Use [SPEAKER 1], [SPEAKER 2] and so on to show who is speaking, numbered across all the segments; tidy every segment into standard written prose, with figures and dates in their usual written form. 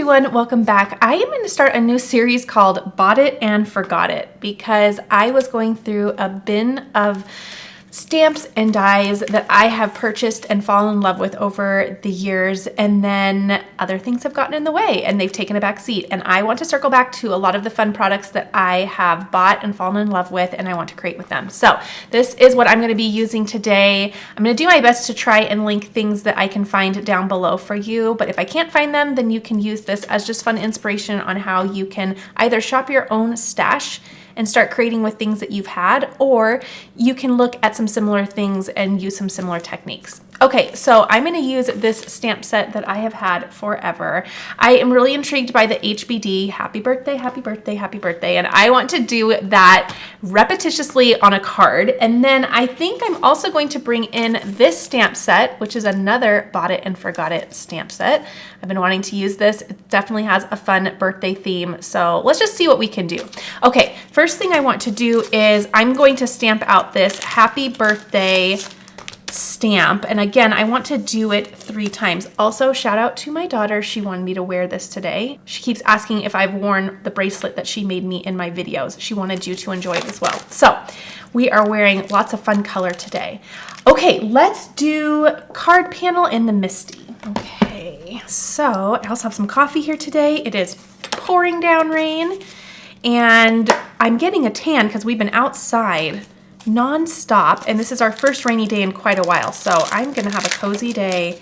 [SPEAKER 1] everyone, welcome back. I am going to start a new series called Bought It and Forgot It because I was going through a bin of stamps and dies that I have purchased and fallen in love with over the years, and then other things have gotten in the way and they've taken a back seat, and I want to circle back to a lot of the fun products that I have bought and fallen in love with and I want to create with them. So this is what I'm going to be using today. I'm going to do my best to try and link things that I can find down below for you, but if I can't find them, then you can use this as just fun inspiration on how you can either shop your own stash and start creating with things that you've had, or you can look at some similar things and use some similar techniques. Okay, so I'm going to use this stamp set that I have had forever. I am really intrigued by the HBD, happy birthday, happy birthday, happy birthday, and I want to do that repetitiously on a card. And then I think I'm also going to bring in this stamp set, which is another Bought It and Forgot It stamp set. I've been wanting to use this. It definitely has a fun birthday theme, so let's just see what we can do. Okay, first thing I want to do is I'm going to stamp out this happy birthday stamp, and again I want to do it 3 times. Also, shout out to my daughter, she wanted me to wear this today. She keeps asking if I've worn the bracelet that she made me in my videos. She wanted you to enjoy it as well. So we are wearing lots of fun color today. Okay, let's do card panel in the Misty. Okay, so I also have some coffee here today. It is pouring down rain and I'm getting a tan because we've been outside non-stop, and this is our first rainy day in quite a while, so I'm gonna have a cozy day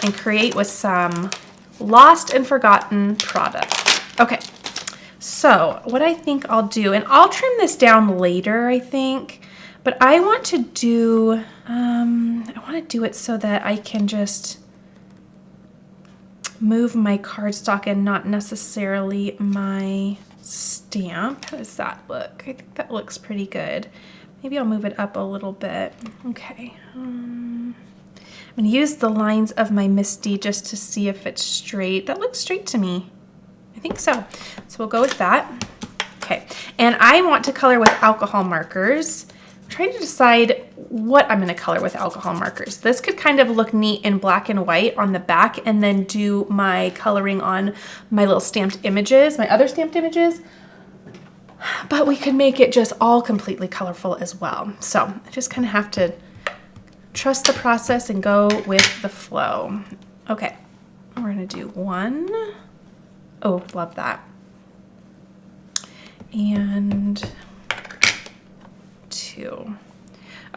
[SPEAKER 1] and create with some lost and forgotten product. Okay, so what I think I'll do, and I'll trim this down later I think, but I want to do it so that I can just move my cardstock and not necessarily my stamp. How does that look? I think that looks pretty good. Maybe I'll move it up a little bit. Okay. I'm gonna use the lines of my Misty just to see if it's straight. That looks straight to me. I think so. So we'll go with that. Okay. And I want to color with alcohol markers. I'm trying to decide what I'm gonna color with alcohol markers. This could kind of look neat in black and white on the back, and then do my coloring on my little stamped images, my other stamped images. But we could make it just all completely colorful as well. So I just kind of have to trust the process and go with the flow. Okay, we're gonna do 1. Oh, love that. And 2.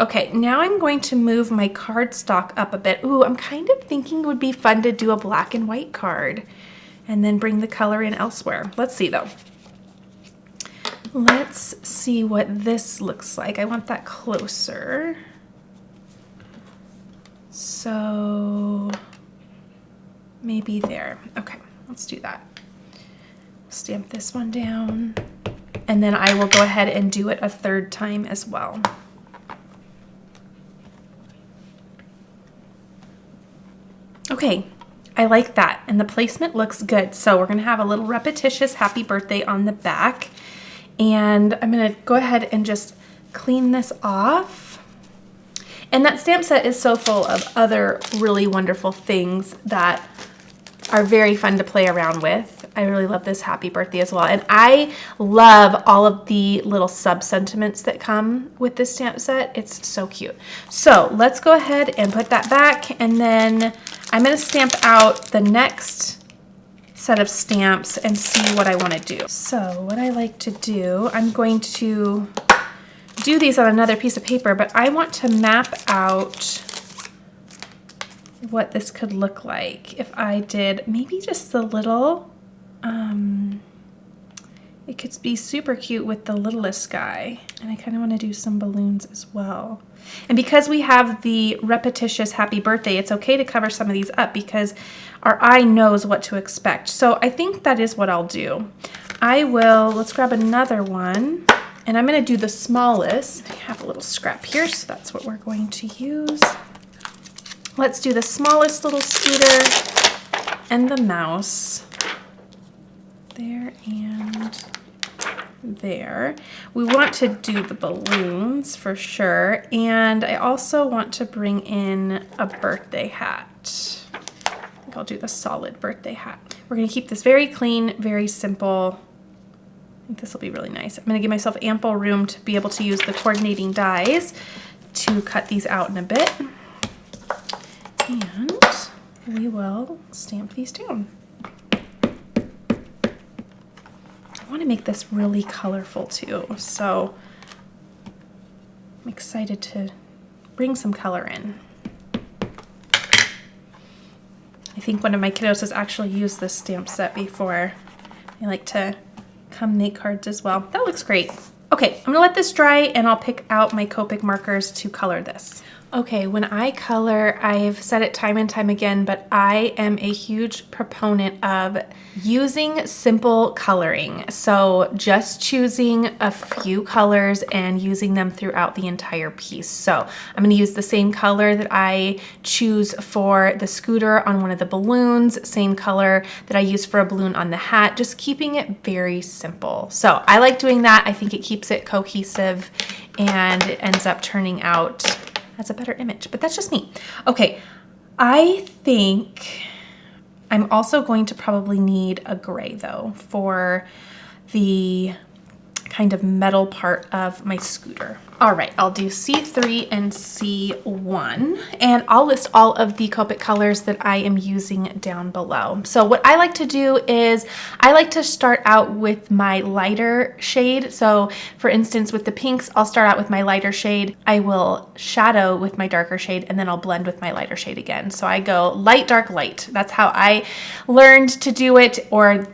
[SPEAKER 1] Okay, now I'm going to move my cardstock up a bit. Ooh, I'm kind of thinking it would be fun to do a black and white card and then bring the color in elsewhere. Let's see though. Let's see what this looks like. I want that closer. So maybe there. Okay, let's do that. Stamp this one down, and then I will go ahead and do it a 3rd time as well. Okay, I like that, and the placement looks good. So we're gonna have a little repetitious happy birthday on the back. And I'm gonna go ahead and just clean this off. And that stamp set is so full of other really wonderful things that are very fun to play around with. I really love this happy birthday as well. And I love all of the little sub-sentiments that come with this stamp set. It's so cute. So let's go ahead and put that back, and then I'm gonna stamp out the next set of stamps and see what I want to do. So what I like to do, I'm going to do these on another piece of paper, but I want to map out what this could look like if I did maybe just the little, it could be super cute with the littlest guy, and I kind of want to do some balloons as well. And because we have the repetitious happy birthday, it's okay to cover some of these up because our eye knows what to expect. So I think that is what I'll do. Let's grab another one, and I'm gonna do the smallest. I have a little scrap here, so that's what we're going to use. Let's do the smallest little scooter and the mouse. There and there. We want to do the balloons for sure, and I also want to bring in a birthday hat. I think I'll do the solid birthday hat. We're gonna keep this very clean, very simple. I think this will be really nice. I'm gonna give myself ample room to be able to use the coordinating dies to cut these out in a bit. And we will stamp these down. I want to make this really colorful too, so I'm excited to bring some color in. I think one of my kiddos has actually used this stamp set before. They like to come make cards as well. That looks great. Okay, I'm gonna let this dry and I'll pick out my Copic markers to color this. Okay, when I color, I've said it time and time again, but I am a huge proponent of using simple coloring. So just choosing a few colors and using them throughout the entire piece. So I'm gonna use the same color that I choose for the scooter on one of the balloons, same color that I use for a balloon on the hat, just keeping it very simple. So I like doing that. I think it keeps it cohesive and it ends up turning out as a better image, but that's just me. Okay, I think I'm also going to probably need a gray though for the kind of metal part of my scooter. All right, I'll do C3 and C1, and I'll list all of the Copic colors that I am using down below. So what I like to do is I like to start out with my lighter shade. So for instance, with the pinks, I'll start out with my lighter shade. I will shadow with my darker shade, and then I'll blend with my lighter shade again. So I go light, dark, light. That's how I learned to do it, or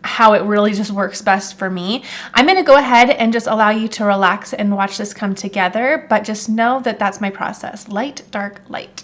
[SPEAKER 1] how it really just works best for me. I'm gonna go ahead and just allow you to relax and watch this come together, but just know that that's my process. Light, dark, light.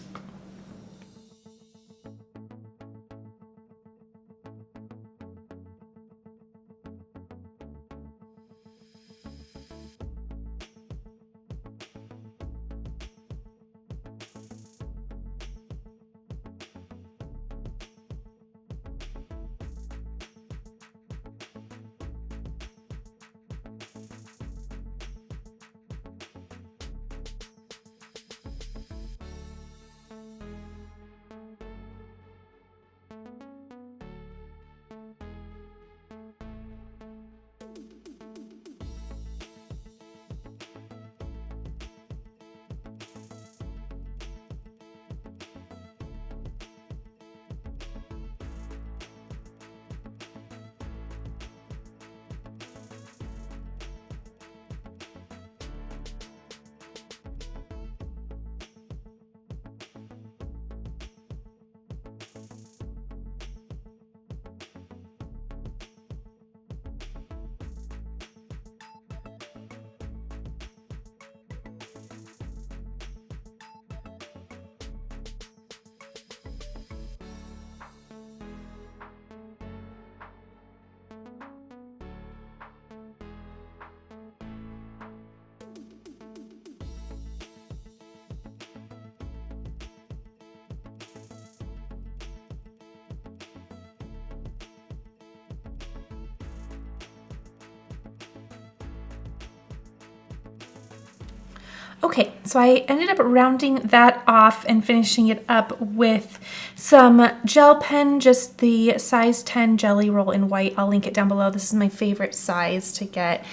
[SPEAKER 1] Okay, so I ended up rounding that off and finishing it up with some gel pen, just the size 10 Jelly Roll in white. I'll link it down below. This is my favorite size to get,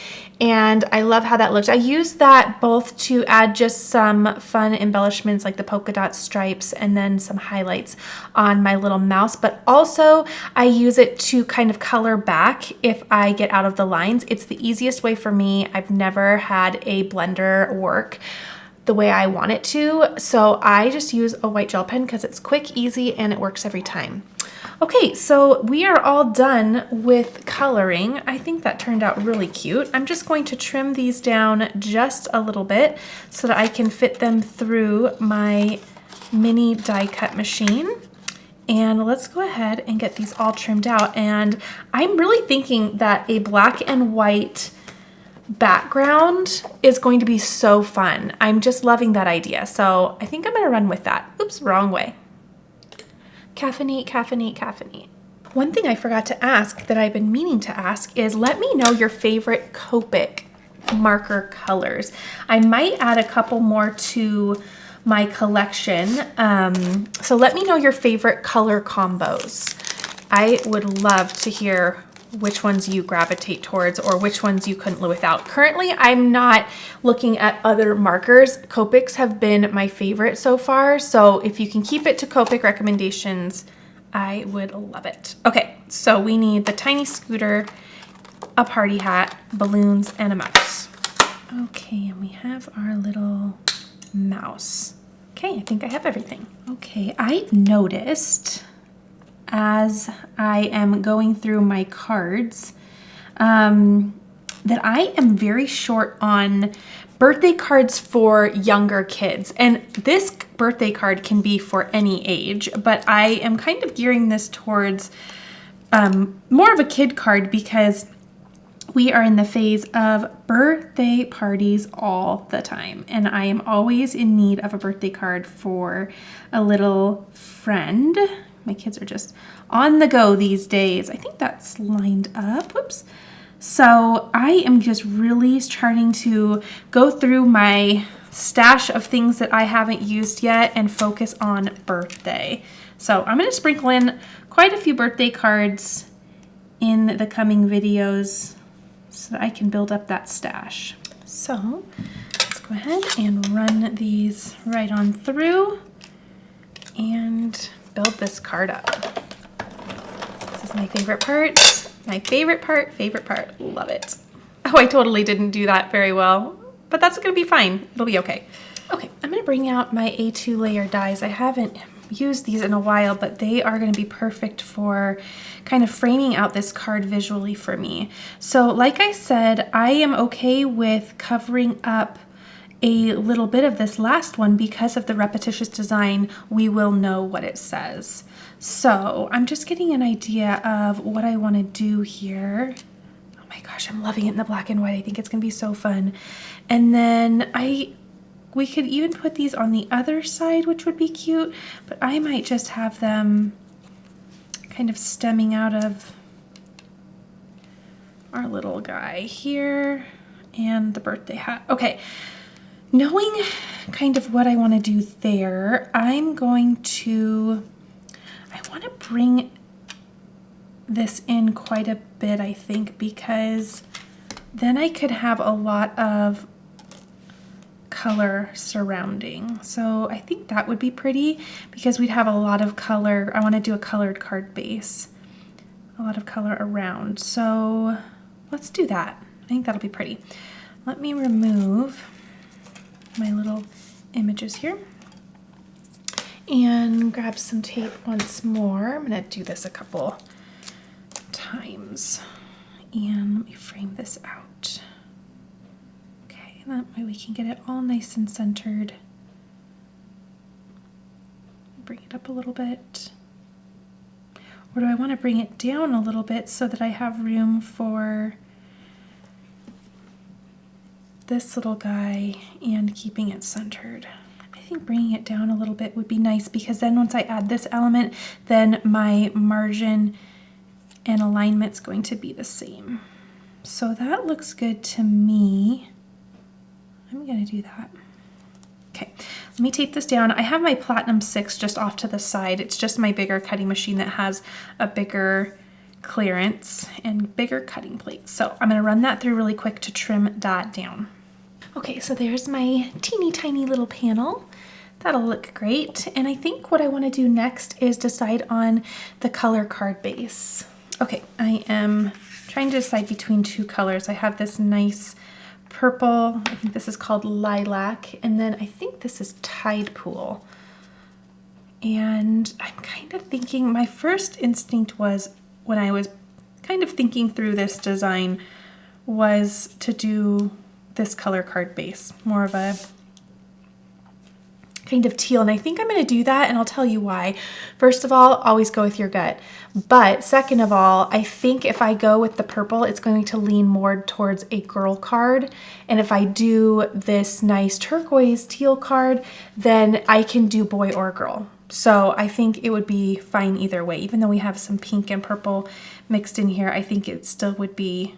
[SPEAKER 1] and I love how that looked. I used that both to add just some fun embellishments like the polka dot stripes and then some highlights on my little mouse, but also I use it to kind of color back if I get out of the lines. It's the easiest way for me. I've never had a blender work the way I want it to, so I just use a white gel pen because it's quick, easy, and it works every time. Okay, so we are all done with coloring. I think that turned out really cute. I'm just going to trim these down just a little bit so that I can fit them through my mini die cut machine. And let's go ahead and get these all trimmed out. And I'm really thinking that a black and white background is going to be so fun. I'm just loving that idea. So I think I'm gonna run with that. Oops, wrong way. Caffeinate, caffeinate, caffeinate. One thing I forgot to ask that I've been meaning to ask is let me know your favorite Copic marker colors. I might add a couple more to my collection. So let me know your favorite color combos. I would love to hear which ones you gravitate towards or which ones you couldn't live without. Currently, I'm not looking at other markers. Copics have been my favorite so far, so if you can keep it to Copic recommendations, I would love it. Okay, so we need the tiny scooter, a party hat, balloons, and a mouse. Okay, and we have our little mouse. Okay, I think I have everything. Okay, I noticed as I am going through my cards that I am very short on birthday cards for younger kids. And this birthday card can be for any age, but I am kind of gearing this towards more of a kid card because we are in the phase of birthday parties all the time. And I am always in need of a birthday card for a little friend. My kids are just on the go these days. I think that's lined up. Oops. So I am just really starting to go through my stash of things that I haven't used yet and focus on birthday. So I'm going to sprinkle in quite a few birthday cards in the coming videos so that I can build up that stash. So let's go ahead and run these right on through and build this card up. This is my favorite part. My favorite part. Love it. Oh, I totally didn't do that very well, but that's gonna be fine. It'll be okay. Okay, I'm gonna bring out my A2 layer dies. I haven't used these in a while, but they are gonna be perfect for kind of framing out this card visually for me. So like I said, I am okay with covering up a little bit of this last one because of the repetitious design. We will know what it says. So I'm just getting an idea of what I want to do here. Oh my gosh, I'm loving it in the black and white. I think it's gonna be so fun. And then we could even put these on the other side, which would be cute, but I might just have them kind of stemming out of our little guy here and the birthday hat. Okay. Knowing kind of what I want to do there, I want to bring this in quite a bit, I think, because then I could have a lot of color surrounding. So I think that would be pretty because we'd have a lot of color. I want to do a colored card base, a lot of color around. So let's do that. I think that'll be pretty. Let me remove my little images here and grab some tape once more. I'm gonna do this a couple times and let me frame this out. Okay, that way we can get it all nice and centered. Bring it up a little bit. Or do I want to bring it down a little bit so that I have room for this little guy and keeping it centered? I think bringing it down a little bit would be nice because then once I add this element, then my margin and alignment's going to be the same. So that looks good to me. I'm gonna do that. Okay, let me tape this down. I have my Platinum 6 just off to the side. It's just my bigger cutting machine that has a bigger clearance and bigger cutting plates. So I'm gonna run that through really quick to trim that down. Okay, so there's my teeny tiny little panel. That'll look great. And I think what I wanna do next is decide on the color card base. Okay, I am trying to decide between two colors. I have this nice purple, I think this is called Lilac, and then I think this is Tide Pool. And I'm kind of thinking, my first instinct was, when I was kind of thinking through this design, was to do this color card base, more of a kind of teal, and I think I'm going to do that, and I'll tell you why. First of all, always go with your gut, but second of all, I think if I go with the purple, it's going to lean more towards a girl card, and if I do this nice turquoise teal card, then I can do boy or girl. So I think it would be fine either way. Even though we have some pink and purple mixed in here, I think it still would be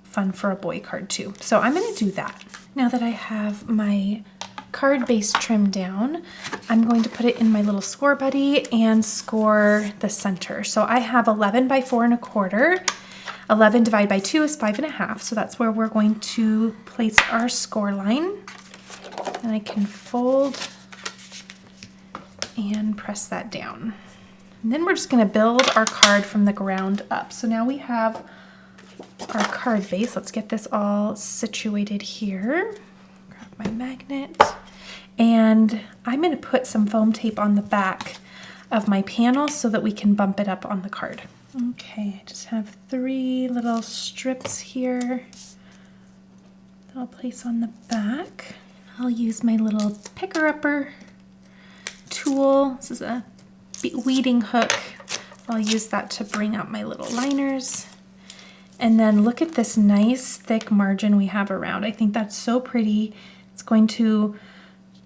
[SPEAKER 1] fun for a boy card too. So I'm going to do that. Now that I have my card base trim down, I'm going to put it in my little score buddy and score the center. So I have 11 by 4 1/4. 11 divided by 2 is 5 1/2. So that's where we're going to place our score line. And I can fold and press that down. And then we're just going to build our card from the ground up. So now we have our card base. Let's get this all situated here. Grab my magnet. And I'm going to put some foam tape on the back of my panel so that we can bump it up on the card. Okay, I just have 3 little strips here that I'll place on the back. I'll use my little picker-upper tool. This is a weeding hook. I'll use that to bring out my little liners. And then look at this nice thick margin we have around. I think that's so pretty. It's going to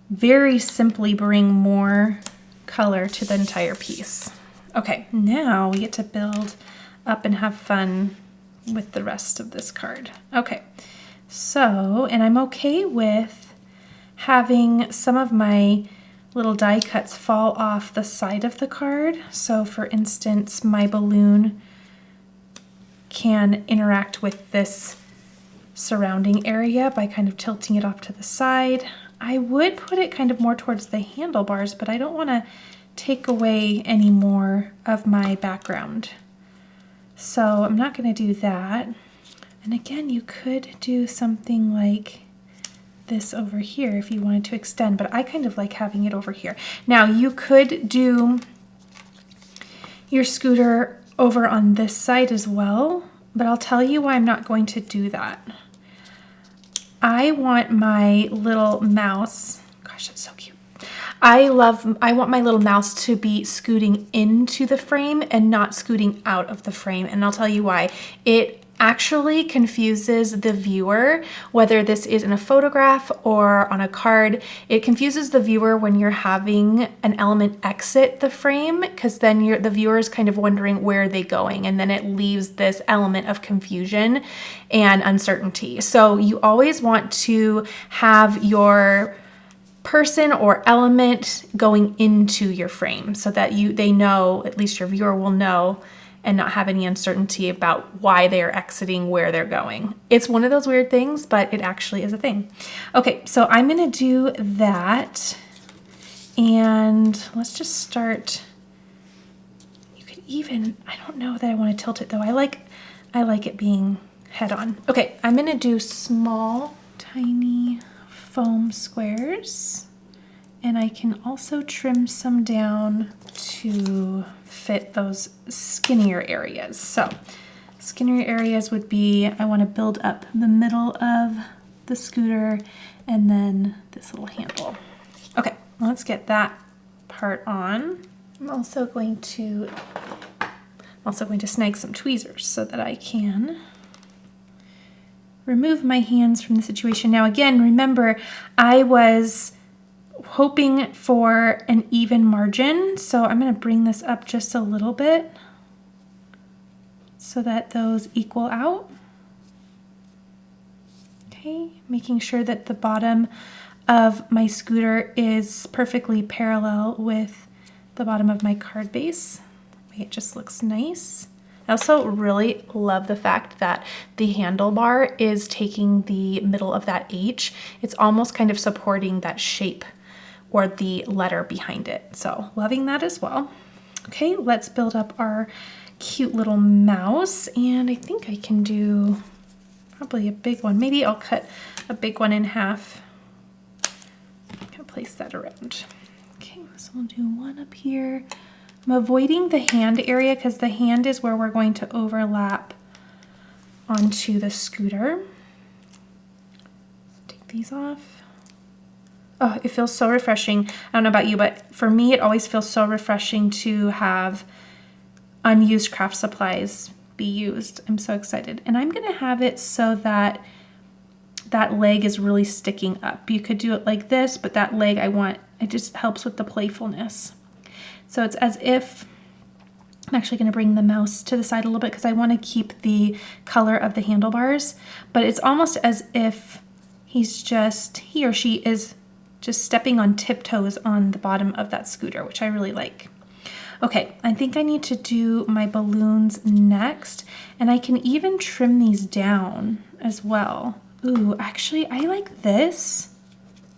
[SPEAKER 1] very simply bring more color to the entire piece. Okay, now we get to build up and have fun with the rest of this card. Okay, so, and I'm okay with having some of my little die cuts fall off the side of the card. So for instance, my balloon can interact with this surrounding area by kind of tilting it off to the side. I would put it kind of more towards the handlebars, but I don't want to take away any more of my background. So I'm not going to do that. And again, you could do something like this over here if you wanted to extend, but I kind of like having it over here. Now you could do your scooter over on this side as well, but I'll tell you why I'm not going to do that. I want my little mouse, gosh, that's so cute. I want my little mouse to be scooting into the frame and not scooting out of the frame, and I'll tell you why. It actually confuses the viewer, whether this is in a photograph or on a card. It confuses the viewer when you're having an element exit the frame, because then the viewer is kind of wondering where are they going, and then it leaves this element of confusion and uncertainty. So you always want to have your person or element going into your frame so that they know, at least your viewer will know, and not have any uncertainty about why they're exiting, where they're going. It's one of those weird things, but it actually is a thing. Okay, so I'm gonna do that, and let's just start. You could even, I don't know that I want to tilt it though. I like it being head on. Okay, I'm gonna do small, tiny foam squares, and I can also trim some down to fit those skinnier areas. So skinnier areas would be, I want to build up the middle of the scooter and then this little handle. Okay, let's get that part on. I'm also going to snag some tweezers so that I can remove my hands from the situation. Now again, remember, I was hoping for an even margin, so I'm going to bring this up just a little bit so that those equal out. Okay, making sure that the bottom of my scooter is perfectly parallel with the bottom of my card base. It just looks nice. I also really love the fact that the handlebar is taking the middle of that H. It's almost kind of supporting that shape or the letter behind it. So loving that as well. Okay, let's build up our cute little mouse. And I think I can do probably a big one. Maybe I'll cut a big one in half. I'm gonna place that around. Okay, so we'll do one up here. I'm avoiding the hand area because the hand is where we're going to overlap onto the scooter. Take these off. Oh, it feels so refreshing. I don't know about you, but for me, it always feels so refreshing to have unused craft supplies be used. I'm so excited. And I'm gonna have it so that that leg is really sticking up. You could do it like this, but that leg it just helps with the playfulness. So it's as if, I'm actually gonna bring the mouse to the side a little bit because I wanna keep the color of the handlebars, but it's almost as if he or she is just stepping on tiptoes on the bottom of that scooter, which I really like. Okay, I think I need to do my balloons next, and I can even trim these down as well. Ooh, actually, I like this.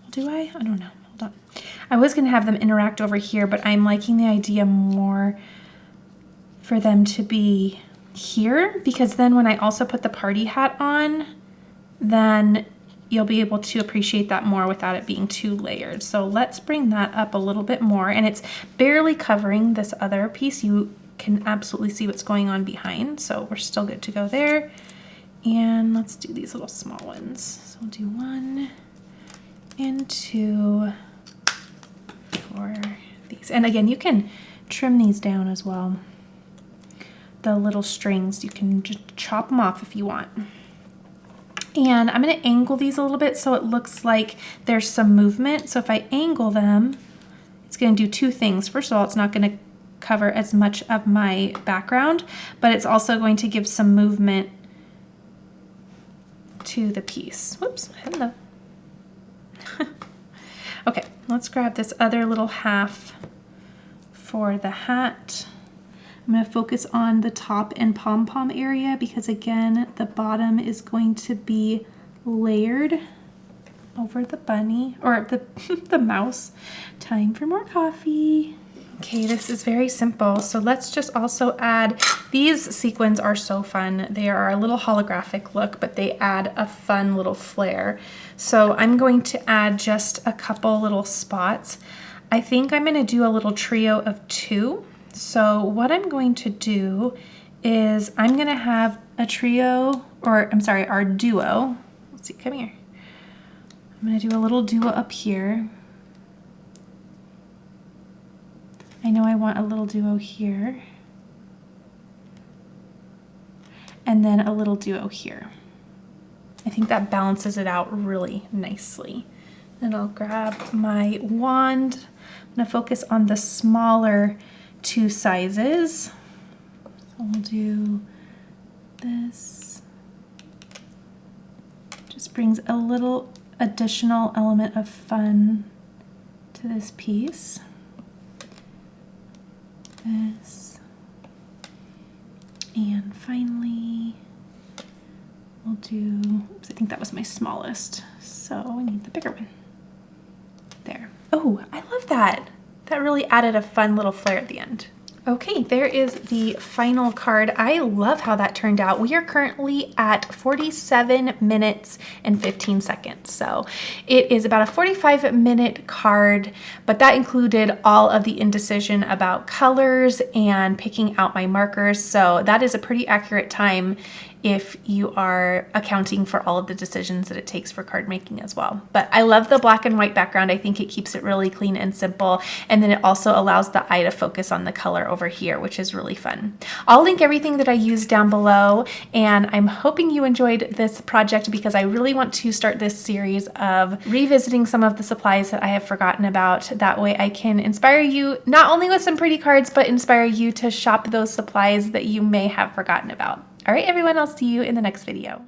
[SPEAKER 1] Do I? I don't know. Hold on. I was going to have them interact over here, but I'm liking the idea more for them to be here, because then when I also put the party hat on, then you'll be able to appreciate that more without it being too layered. So let's bring that up a little bit more, and it's barely covering this other piece. You can absolutely see what's going on behind, so we're still good to go there. And let's do these little small ones. So we'll do 1 and 2 for these. And again, you can trim these down as well. The little strings, you can just chop them off if you want. And I'm going to angle these a little bit so it looks like there's some movement. So if I angle them, it's going to do two things. First of all, it's not going to cover as much of my background, but it's also going to give some movement to the piece. Whoops, hello. Okay, let's grab this other little half for the hat. I'm going to focus on the top and pom-pom area because, again, the bottom is going to be layered over the bunny, or the mouse. Time for more coffee. Okay, this is very simple. So let's just also add, these sequins are so fun. They are a little holographic look, but they add a fun little flair. So I'm going to add just a couple little spots. I think I'm going to do a little trio of 2. So what I'm going to do is I'm going to have a trio, or I'm sorry, our duo. Let's see, come here. I'm going to do a little duo up here. I know I want a little duo here. And then a little duo here. I think that balances it out really nicely. Then I'll grab my wand. I'm going to focus on the smaller 2 sizes. So we'll do this. Just brings a little additional element of fun to this piece. This. And finally, we'll do, oops, I think that was my smallest, so I need the bigger one. There. Oh, I love that. That really added a fun little flair at the end. Okay, there is the final card. I love how that turned out. We are currently at 47 minutes and 15 seconds. So it is about a 45-minute card, but that included all of the indecision about colors and picking out my markers. So that is a pretty accurate time if you are accounting for all of the decisions that it takes for card making as well. But I love the black and white background. I think it keeps it really clean and simple. And then it also allows the eye to focus on the color over here, which is really fun. I'll link everything that I used down below, and I'm hoping you enjoyed this project because I really want to start this series of revisiting some of the supplies that I have forgotten about. That way I can inspire you not only with some pretty cards, but inspire you to shop those supplies that you may have forgotten about. All right, everyone, I'll see you in the next video.